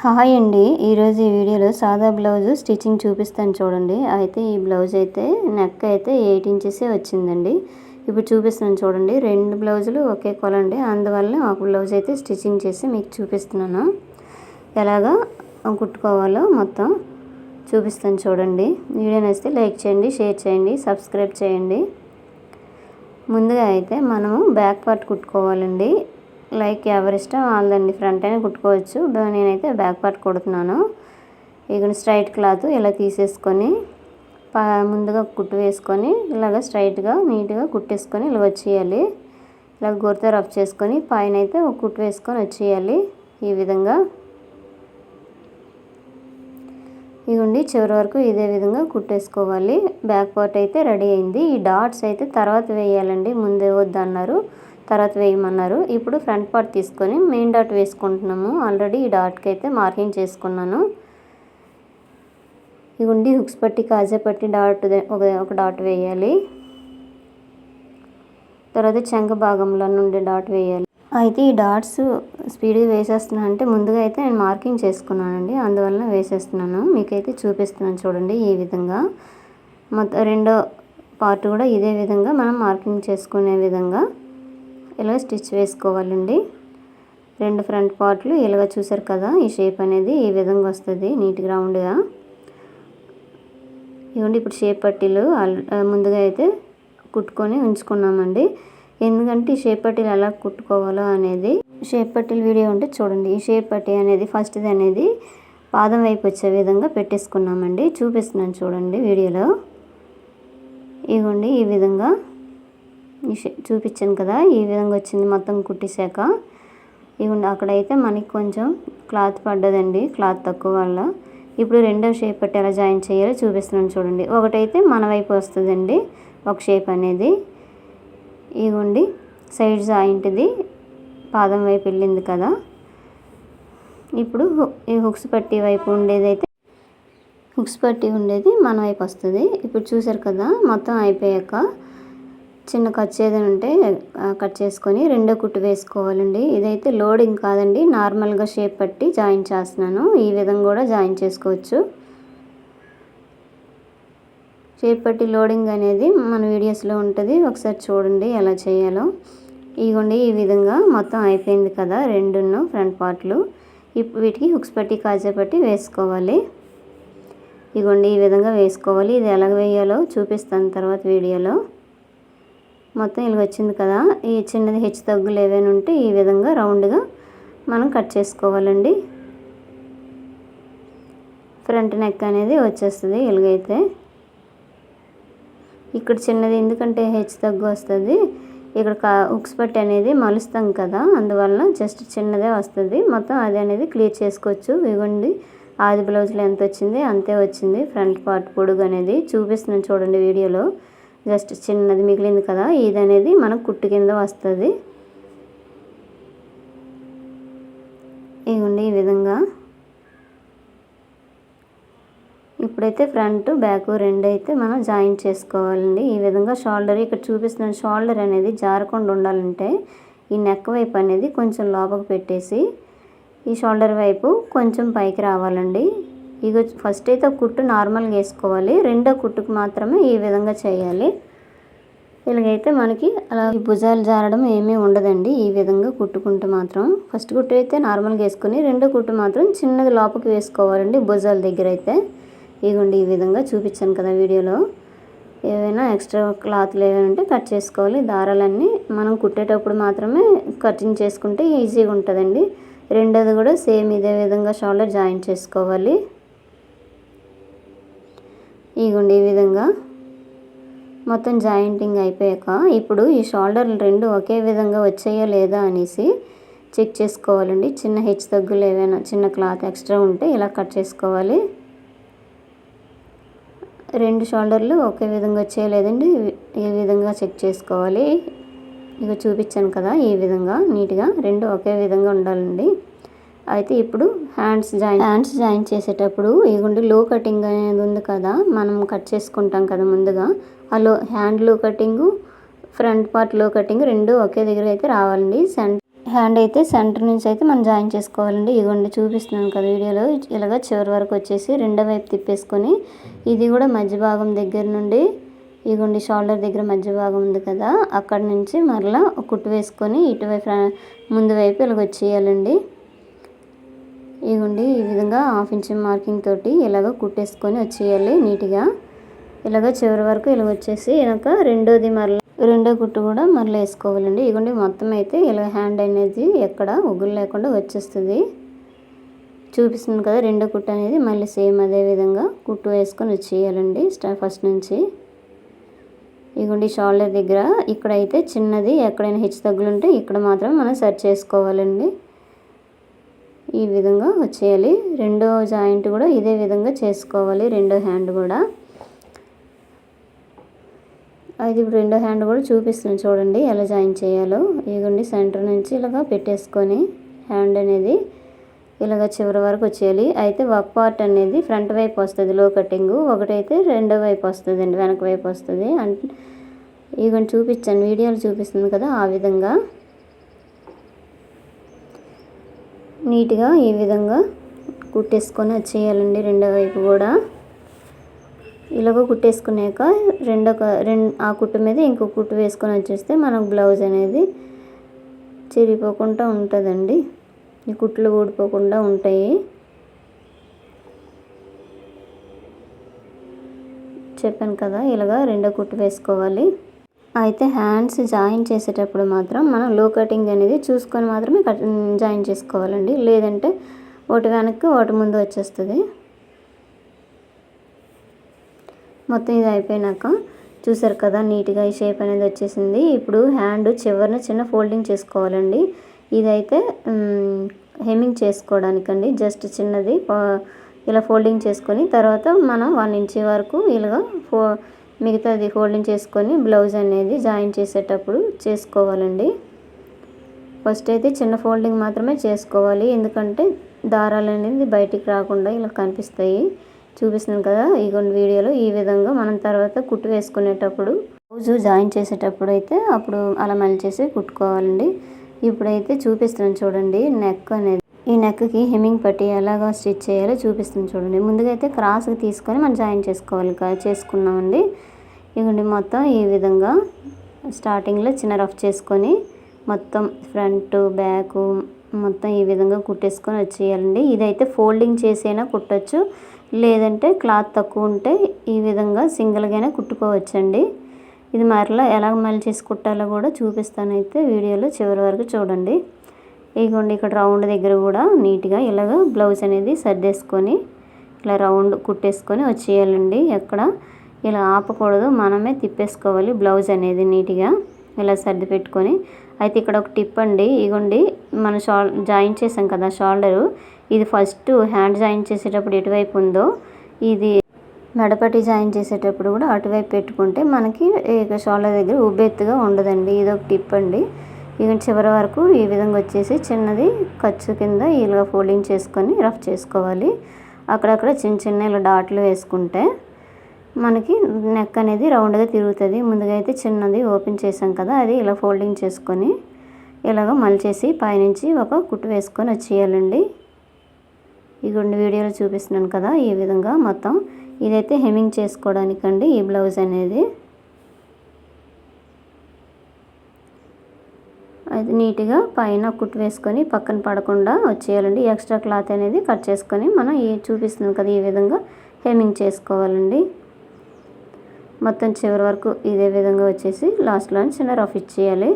Hi అండి, ఈరోజు ఈ వీడియోలో సాదా బ్లౌజ్ స్టిచ్చింగ్ చూపిస్తాను చూడండి. అయితే ఈ బ్లౌజ్ అయితే నెక్ అయితే 8 ఇంచెసే వచ్చిందండి. ఇప్పుడు చూపిస్తున్నాను చూడండి. 2 బ్లౌజులు ఒకే కొలండి, అందువల్ల ఒక బ్లౌజ్ అయితే స్టిచ్చింగ్ చేసి మీకు చూపిస్తున్నాను. ఎలాగా కుట్టుకోవాలో మొత్తం చూపిస్తాను చూడండి. వీడియో నచ్చితే లైక్ చేయండి, షేర్ చేయండి, సబ్స్క్రైబ్ చేయండి. ముందుగా అయితే మనము బ్యాక్ పార్ట్ కుట్టుకోవాలండి. లైక్ ఎవరిష్టం వాళ్ళండి, ఫ్రంట్ అయినా కుట్టుకోవచ్చు. నేనైతే బ్యాక్ పార్ట్ కుడుతున్నాను. ఇక స్ట్రైట్ క్లాత్ ఇలా తీసేసుకొని ముందుగా కుట్టు వేసుకొని ఇలాగ స్ట్రైట్గా నీట్గా కుట్టేసుకొని ఇలా వచ్చేయాలి. ఇలా గోరుతో రఫ్ చేసుకొని పైన అయితే ఒక కుట్టు వేసుకొని వచ్చేయాలి. ఈ విధంగా ఇగుండి చివరి వరకు ఇదే విధంగా కుట్టేసుకోవాలి. బ్యాక్ పార్ట్ అయితే రెడీ అయింది. ఈ డాట్స్ అయితే తర్వాత వేయాలండి, ముందే వద్దన్నారు, తర్వాత వేయమన్నారు. ఇప్పుడు ఫ్రంట్ పార్ట్ తీసుకొని మెయిన్ డాట్ వేసుకుంటున్నాము. ఆల్రెడీ ఈ డాట్కి అయితే మార్కింగ్ చేసుకున్నాను. ఇగుండి హుక్స్ పట్టి కాజా పట్టి డాట్ ఒక డాట్ వేయాలి. తర్వాత చంక భాగంలో నుండి డాట్ వేయాలి. అయితే ఈ డాట్స్ స్పీడ్గా వేసేస్తున్నాను అంటే ముందుగా అయితే నేను మార్కింగ్ చేసుకున్నానండి, అందువల్ల వేసేస్తున్నాను. మీకైతే చూపిస్తున్నాను చూడండి. ఈ విధంగా మొత్తం రెండో పార్ట్ కూడా ఇదే విధంగా మనం మార్కింగ్ చేసుకునే విధంగా ఇలా స్టిచ్ వేసుకోవాలండి. 2 ఫ్రంట్ పార్ట్లు ఇలాగ చూసారు కదా, ఈ షేప్ అనేది ఈ విధంగా వస్తుంది నీట్గా రౌండ్గా. ఇవ్వండి ఇప్పుడు షేప్ పట్టీలు ముందుగా అయితే కుట్టుకొని ఉంచుకున్నామండి. ఎందుకంటే ఈ షేప్ పట్టీలు ఎలా కుట్టుకోవాలో అనేది షేప్ పట్టీల వీడియో ఉంటే చూడండి. ఈ షేప్ పట్టీ అనేది ఫస్ట్ది అనేది పాదం వైపు వచ్చే విధంగా పెట్టేసుకున్నామండి. చూపిస్తున్నాను చూడండి వీడియోలో. ఇవ్వండి ఈ విధంగా చూపించాను కదా, ఈ విధంగా వచ్చింది మొత్తం కుట్టేశాక. ఇవ్వండి అక్కడైతే మనకి కొంచెం క్లాత్ పడ్డదండి, క్లాత్ తక్కువ వల్ల. ఇప్పుడు రెండో షేప్ పట్టి ఎలా జాయిన్ చేయాలో చూపిస్తున్నాను చూడండి. ఒకటైతే మన వైపు వస్తుందండి ఒక షేప్ అనేది. ఇవ్వండి సైడ్ జాయింట్ది పాదం వైపు వెళ్ళింది కదా. ఇప్పుడు ఈ హుక్స్ పట్టి వైపు ఉండేదైతే హుక్స్ పట్టి ఉండేది మన వైపు వస్తుంది. ఇప్పుడు చూసారు కదా, మొత్తం అయిపోయాక చిన్న కట్ ఏదైనా ఉంటే కట్ చేసుకొని రెండో కుట్టు వేసుకోవాలండి. ఇదైతే లోడింగ్ కాదండి, నార్మల్గా షేప్ పట్టి జాయిన్ చేస్తున్నాను. ఈ విధంగా కూడా జాయిన్ చేసుకోవచ్చు. షేప్ పట్టి లోడింగ్ అనేది మన వీడియోస్లో ఉంటుంది, ఒకసారి చూడండి ఎలా చేయాలో. ఇగోండి ఈ విధంగా మొత్తం అయిపోయింది కదా 2 ఫ్రంట్ పార్ట్లు. ఇప్పుడు వీటికి హుక్స్ పట్టి కాజా పట్టి వేసుకోవాలి. ఇగోండి ఈ విధంగా వేసుకోవాలి. ఇది ఎలా వేయాలో చూపిస్తాను తర్వాత వీడియోలో. మొత్తం ఇలా వచ్చింది కదా. ఈ చిన్నది హెచ్చు తగ్గులు ఏవైనా ఉంటే ఈ విధంగా రౌండ్గా మనం కట్ చేసుకోవాలండి. ఫ్రంట్ నెక్ అనేది వచ్చేస్తుంది ఇలాగైతే. ఇక్కడ చిన్నది ఎందుకంటే హెచ్చు తగ్గు వస్తుంది, ఇక్కడ హుక్స్ పట్టి అనేది మలుస్తాం కదా, అందువల్ల జస్ట్ చిన్నదే వస్తుంది. మొత్తం అది అనేది క్లియర్ చేసుకోవచ్చు. ఇవ్వండి ఆది బ్లౌజ్లో ఎంత వచ్చింది అంతే వచ్చింది. ఫ్రంట్ పార్ట్ పొడుగు అనేది చూపిస్తున్నాను చూడండి వీడియోలో. జస్ట్ చిన్నది మిగిలింది కదా, ఇది అనేది మనకు కుట్టు కింద వస్తుంది. ఇవ్వండి ఈ విధంగా. ఇప్పుడైతే ఫ్రంట్ బ్యాక్ రెండు అయితే మనం జాయిన్ చేసుకోవాలండి. ఈ విధంగా షోల్డర్ ఇక్కడ చూపిస్తున్న షోల్డర్ అనేది జారకుండా ఉండాలంటే ఈ నెక్ వైపు అనేది కొంచెం లోపలికి పెట్టేసి ఈ షోల్డర్ వైపు కొంచెం పైకి రావాలండి. ఇక ఫస్ట్ అయితే కుట్టు నార్మల్గా వేసుకోవాలి, రెండో కుట్టుకు మాత్రమే ఈ విధంగా చేయాలి. ఇలాగైతే మనకి అలా భుజాలు జారడం ఏమీ ఉండదండి. ఈ విధంగా కుట్టుకుంటూ మాత్రం ఫస్ట్ కుట్టు అయితే నార్మల్గా వేసుకుని రెండో కుట్టు మాత్రం చిన్నది లోపలికి వేసుకోవాలండి భుజాల దగ్గర అయితే. ఇగోండి ఈ విధంగా చూపించాను కదా వీడియోలో. ఏవైనా ఎక్స్ట్రా క్లాత్లు ఏమైనా ఉంటే కట్ చేసుకోవాలి. దారాలన్నీ మనం కుట్టేటప్పుడు మాత్రమే కటింగ్ చేసుకుంటే ఈజీగా ఉంటుందండి. రెండోది కూడా సేమ్ ఇదే విధంగా షోల్డర్ జాయిన్ చేసుకోవాలి. ఇగోండి ఈ విధంగా మొత్తం జాయింటింగ్ అయిపోయాక ఇప్పుడు ఈ షోల్డర్లు రెండు ఒకే విధంగా వచ్చాయో లేదా అనేసి చెక్ చేసుకోవాలండి. చిన్న హెచ్చు తగ్గులు ఏవైనా చిన్న క్లాత్ ఎక్స్ట్రా ఉంటే ఇలా కట్ చేసుకోవాలి. రెండు షోల్డర్లు ఒకే విధంగా వచ్చాయో లేదండి ఈ విధంగా చెక్ చేసుకోవాలి. ఇక చూపించాను కదా, ఈ విధంగా నీట్గా రెండు ఒకే విధంగా ఉండాలండి. అయితే ఇప్పుడు హ్యాండ్స్ జాయిన్ చేసేటప్పుడు ఇగుండి లో కటింగ్ అనేది ఉంది కదా, మనం కట్ చేసుకుంటాం కదా ముందుగా, ఆ హ్యాండ్ లో కటింగు ఫ్రంట్ పార్ట్ లో కటింగ్ రెండు ఒకే దగ్గర అయితే రావాలండి. హ్యాండ్ అయితే సెంటర్ నుంచి అయితే మనం జాయిన్ చేసుకోవాలండి. ఇదిగోండి చూపిస్తున్నాను కదా వీడియోలో, ఇలాగ చివరి వరకు వచ్చేసి రెండో వైపు తిప్పేసుకొని ఇది కూడా మధ్య భాగం దగ్గర నుండి ఇదిగోండి షోల్డర్ దగ్గర మధ్య భాగం ఉంది కదా, అక్కడ నుంచి మరలా కుట్టు వేసుకొని ఇటువైపు ముందు వైపు ఇలాగ వచ్చేయాలండి. ఇదిగోండి ఈ విధంగా 1/2 ఇంచ్ మార్కింగ్ తోటి ఇలాగ కుట్టేసుకొని వచ్చేయాలి నీట్గా. ఇలాగ చివరి వరకు ఇలా వచ్చేసి వెనక రెండో కుట్టు కూడా మరలా వేసుకోవాలండి. ఇదిగోండి మొత్తం అయితే ఇలా హ్యాండ్ అనేది ఎక్కడ ఉగులు లేకుండా వచ్చేస్తుంది. చూపిస్తుంది కదా రెండో కుట్టు అనేది మళ్ళీ సేమ్ అదే విధంగా కుట్టు వేసుకొని వచ్చేయాలండి ఫస్ట్ నుంచి. ఇదిగోండి షోల్డర్ దగ్గర ఇక్కడైతే చిన్నది ఎక్కడైనా హెచ్చు తగ్గులుంటే ఇక్కడ మాత్రం మనం సెట్ చేసుకోవాలండి. ఈ విధంగా వచ్చేయాలి. రెండో జాయింట్ కూడా ఇదే విధంగా చేసుకోవాలి, రెండో హ్యాండ్ కూడా. అది ఇప్పుడు రెండో హ్యాండ్ కూడా చూపిస్తున్నాను చూడండి ఎలా జాయిన్ చేయాలో. ఇదిగోండి సెంటర్ నుంచి ఇలాగ పెట్టేసుకొని హ్యాండ్ అనేది ఇలాగ చివరి వరకు వచ్చేయాలి. అయితే ఒక పార్ట్ అనేది ఫ్రంట్ వైపు వస్తుంది లో కటింగ్, ఒకటైతే రెండో వైపు వస్తుందండి, వెనక వైపు వస్తుంది. అంటే ఇదిగోండి చూపించాను వీడియోలు చూపిస్తుంది కదా, ఆ విధంగా నీట్గా ఈ విధంగా కుట్టేసుకొని వచ్చేయాలండి. రెండో వైపు కూడా ఇలాగ కుట్టేసుకున్నాక ఆ కుట్టు మీద ఇంకో కుట్టు వేసుకొని వచ్చేస్తే మనకు బ్లౌజ్ అనేది చిరిగిపోకుండా ఉంటుందండి. ఈ కుట్లు ఊడిపోకుండా ఉంటాయి. చెప్పాను కదా ఇలాగ రెండో కుట్టు వేసుకోవాలి. అయితే హ్యాండ్స్ జాయిన్ చేసేటప్పుడు మాత్రం మనం లో కటింగ్ అనేది చూసుకొని మాత్రమే జాయిన్ చేసుకోవాలండి, లేదంటే ఒకటి వెనక్కి ఒకటి ముందు వచ్చేస్తుంది. మొత్తం ఇది అయిపోయినాక చూసారు కదా నీట్గా ఈ షేప్ అనేది వచ్చేసింది. ఇప్పుడు హ్యాండ్ చివరిన చిన్న ఫోల్డింగ్ చేసుకోవాలండి. ఇదైతే హెమ్మింగ్ చేసుకోవడానికండి, జస్ట్ చిన్నది ఇలా ఫోల్డింగ్ చేసుకొని తర్వాత మనం 1 ఇంచ్ వరకు ఇలాగా మిగతాది ఫోల్డింగ్ చేసుకొని బ్లౌజ్ అనేది జాయిన్ చేసేటప్పుడు చేసుకోవాలండి. ఫస్ట్ అయితే చిన్న ఫోల్డింగ్ మాత్రమే చేసుకోవాలి, ఎందుకంటే దారాలు అనేది బయటికి రాకుండా ఇలా కనిపిస్తాయి. చూపిస్తున్నాను కదా ఈ కొన్ని వీడియోలో. ఈ విధంగా మనం తర్వాత కుట్టు వేసుకునేటప్పుడు బ్లౌజ్ జాయిన్ చేసేటప్పుడు అయితే అప్పుడు అలా మలిచేసి కుట్టుకోవాలండి. ఇప్పుడైతే చూపిస్తున్నాను చూడండి నెక్ అనేది. ఈ నెక్కి హెమ్మింగ్ పట్టి ఎలాగో స్టిచ్ చేయాలో చూపిస్తుంది చూడండి. ముందుగా అయితే క్రాస్కి తీసుకొని మనం జాయిన్ చేసుకున్నామండి. ఇవ్వండి మొత్తం ఈ విధంగా స్టార్టింగ్లో చిన్న రఫ్ చేసుకొని మొత్తం ఫ్రంట్ బ్యాక్ మొత్తం ఈ విధంగా కుట్టేసుకొని వచ్చేయాలండి. ఇదైతే ఫోల్డింగ్ చేసైనా కుట్టచ్చు, లేదంటే క్లాత్ తక్కువ ఉంటే ఈ విధంగా సింగిల్గానే కుట్టుకోవచ్చండి. ఇది మరలా ఎలా మలిచేసి కుట్టాలో కూడా చూపిస్తానైతే వీడియోలో చివరి వరకు చూడండి. ఇదిగోండి ఇక్కడ రౌండ్ దగ్గర కూడా నీట్గా ఇలాగ బ్లౌజ్ అనేది సర్దేసుకొని ఇలా రౌండ్ కుట్టేసుకొని వచ్చేయాలండి. ఎక్కడ ఇలా ఆపకూడదు, మనమే తిప్పేసుకోవాలి బ్లౌజ్ అనేది నీట్గా ఇలా సర్ది పెట్టుకొని. అయితే ఇక్కడ ఒక టిప్ అండి, ఇగోండి మన జాయిన్ చేసాం కదా షోల్డరు, ఇది ఫస్ట్ హ్యాండ్ జాయిన్ చేసేటప్పుడు ఎటువైపు ఉందో ఇది మెడపట్టి జాయిన్ చేసేటప్పుడు కూడా అటువైపు పెట్టుకుంటే మనకి షోల్డర్ దగ్గర ఉబ్బెత్తుగా ఉండదండి. ఇది ఒక టిప్ అండి. ఇక చివరి వరకు ఈ విధంగా వచ్చేసి చిన్నది ఖర్చు కింద ఇలా ఫోల్డింగ్ చేసుకొని రఫ్ చేసుకోవాలి. అక్కడక్కడ చిన్న చిన్న ఇలా డాట్లు వేసుకుంటే మనకి నెక్ అనేది రౌండ్గా తిరుగుతుంది. ముందుగా అయితే చిన్నది ఓపెన్ చేసాం కదా, అది ఇలా ఫోల్డింగ్ చేసుకొని ఇలాగ మలిచేసి పైనుంచి ఒక కుట్టు వేసుకొని వచ్చేయాలండి. ఇగోండి వీడియోలో చూపిస్తున్నాను కదా ఈ విధంగా మొత్తం. ఇదైతే హెమ్మింగ్ చేసుకోవడానికండి ఈ బ్లౌజ్ అనేది. అది నీట్గా పైన కుట్టు వేసుకొని పక్కన పడకుండా వచ్చేయాలండి. ఎక్స్ట్రా క్లాత్ అనేది కట్ చేసుకొని మనం చూపిస్తున్నాం కదా ఈ విధంగా హెమ్మింగ్ చేసుకోవాలండి. మొత్తం చివరి వరకు ఇదే విధంగా వచ్చేసి లాస్ట్లో చిన్న రఫ్ ఇచ్చేయాలి.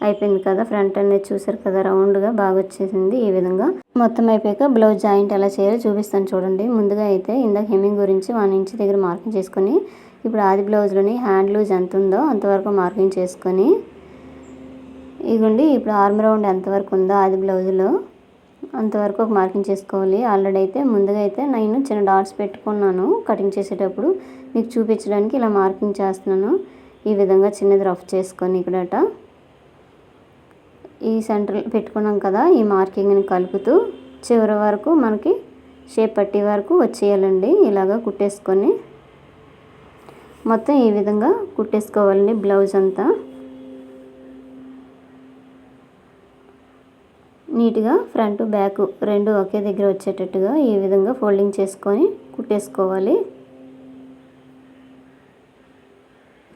అయిపోయింది కదా, ఫ్రంట్ అనేది చూసారు కదా రౌండ్గా బాగా వచ్చేసింది. ఈ విధంగా మొత్తం అయిపోయాక బ్లౌజ్ జాయింట్ ఎలా చేయాలో చూపిస్తాను చూడండి. ముందుగా అయితే ఇందాక హెమ్మింగ్ గురించి 1 ఇంచ్ దగ్గర మార్కింగ్ చేసుకొని ఇప్పుడు ఆది బ్లౌజ్లోని హ్యాండ్ లూజ్ ఎంత ఉందో అంతవరకు మార్కింగ్ చేసుకొని ఇగోండి ఇప్పుడు ఆర్మ్ రౌండ్ ఎంతవరకు ఉందో ఆది బ్లౌజ్లో అంతవరకు ఒక మార్కింగ్ చేసుకోవాలి. ఆల్రెడీ అయితే ముందుగా అయితే నేను చిన్న డాట్స్ పెట్టుకున్నాను కటింగ్ చేసేటప్పుడు, మీకు చూపించడానికి ఇలా మార్కింగ్ చేస్తున్నాను. ఈ విధంగా చిన్నది రఫ్ చేసుకొని ఇక్కడట ఈ సెంటర్ పెట్టుకున్నాం కదా, ఈ మార్కింగ్ని కలుపుతూ చివరి వరకు మనకి షేప్ పట్టి వరకు వచ్చేయాలండి. ఇలాగా కుట్టేసుకొని మొత్తం ఈ విధంగా కుట్టేసుకోవాలండి బ్లౌజ్ అంతా. నీట్గా ఫ్రంట్ బ్యాక్ రెండు ఒకే దగ్గర వచ్చేటట్టుగా ఈ విధంగా ఫోల్డింగ్ చేసుకొని కుట్టేసుకోవాలి.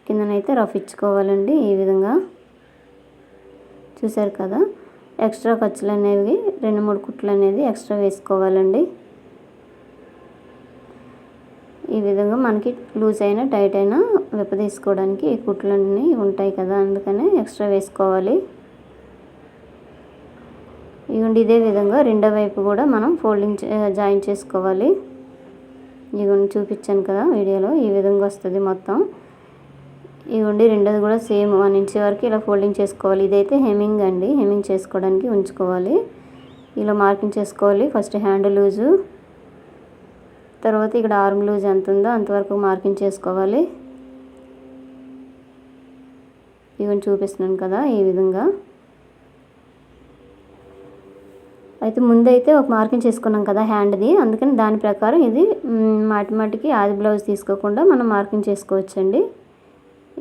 కిందనైతే రఫ్ ఇచ్చుకోవాలండి. ఈ విధంగా చూసారు కదా. ఎక్స్ట్రా ఖర్చులు అనేవి 2-3 కుట్లు అనేది ఎక్స్ట్రా వేసుకోవాలండి. ఈ విధంగా మనకి లూజ్ అయినా టైట్ అయినా విప్పదీసుకోవడానికి ఈ కుట్లన్నీ ఉంటాయి కదా, అందుకనే ఎక్స్ట్రా వేసుకోవాలి. ఇదిగోండి ఇదే విధంగా రెండో వైపు కూడా మనం ఫోల్డింగ్ జాయిన్ చేసుకోవాలి. ఇదిగోండి చూపించాను కదా వీడియోలో, ఈ విధంగా వస్తుంది మొత్తం. ఇదిగోండి రెండోది కూడా సేమ్ 1 ఇంచ్ వరకు ఇలా ఫోల్డింగ్ చేసుకోవాలి. ఇదైతే హెమ్మింగ్ అండి, హెమ్మింగ్ చేసుకోవడానికి ఉంచుకోవాలి. ఇలా మార్కింగ్ చేసుకోవాలి. ఫస్ట్ హ్యాండ్ లూజు, తర్వాత ఇక్కడ ఆర్మ్ లూజ్ ఎంత ఉందో అంతవరకు మార్కింగ్ చేసుకోవాలి. ఇవన్నీ చూపిస్తున్నాను కదా ఈ విధంగా. అయితే ముందైతే ఒక మార్కింగ్ చేసుకున్నాం కదా హ్యాండ్ది, అందుకని దాని ప్రకారం ఇది మాటికి ఆది బ్లౌజ్ తీసుకోకుండా మనం మార్కింగ్ చేసుకోవచ్చండి.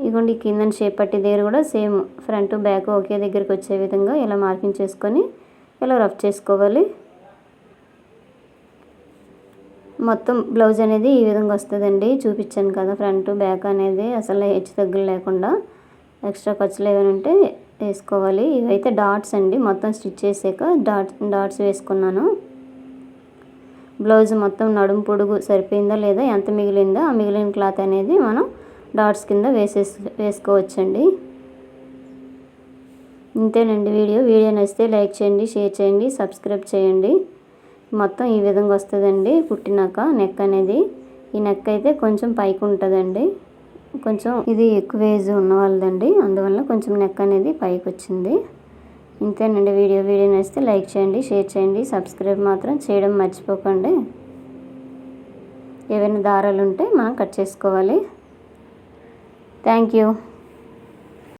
ఇదిగోండి కింద షేప్ పట్టి దగ్గర కూడా సేమ్ ఫ్రంట్ బ్యాక్ ఒకే దగ్గరికి వచ్చే విధంగా ఇలా మార్కింగ్ చేసుకొని ఇలా రఫ్ చేసుకోవాలి. మొత్తం బ్లౌజ్ అనేది ఈ విధంగా వస్తుందండి. చూపించాను కదా ఫ్రంట్ బ్యాక్ అనేది అసలు హెచ్చు తగ్గులు లేకుండా. ఎక్స్ట్రా ఖర్చులు ఏమైనా ఉంటే వేసుకోవాలి. ఇవైతే డాట్స్ అండి, మొత్తం స్టిచ్ చేసాక డాట్స్ వేసుకున్నాను. బ్లౌజ్ మొత్తం నడుము పొడుగు సరిపోయిందా లేదా, ఎంత మిగిలిందో ఆ మిగిలిన క్లాత్ అనేది మనం డాట్స్ కింద వేసుకోవచ్చండి. ఇంతేనండి వీడియో నచ్చితే లైక్ చేయండి, షేర్ చేయండి, సబ్స్క్రైబ్ చేయండి. మొత్తం ఈ విధంగా వస్తుందండి కుట్టినాక. నెక్ అనేది ఈ నెక్ అయితే కొంచెం పైకి ఉంటుందండి, కొంచెం ఇది ఎక్కువ ఏజ్ ఉన్న వాళ్ళదండి, అందువల్ల కొంచెం నెక్ అనేది పైకి వచ్చింది. ఇంతేనండి వీడియో నచ్చితే లైక్ చేయండి, షేర్ చేయండి, సబ్స్క్రైబ్ మాత్రం చేయడం మర్చిపోకండి. ఏవైనా దారాలు ఉంటే మనం కట్ చేసుకోవాలి. Thank you.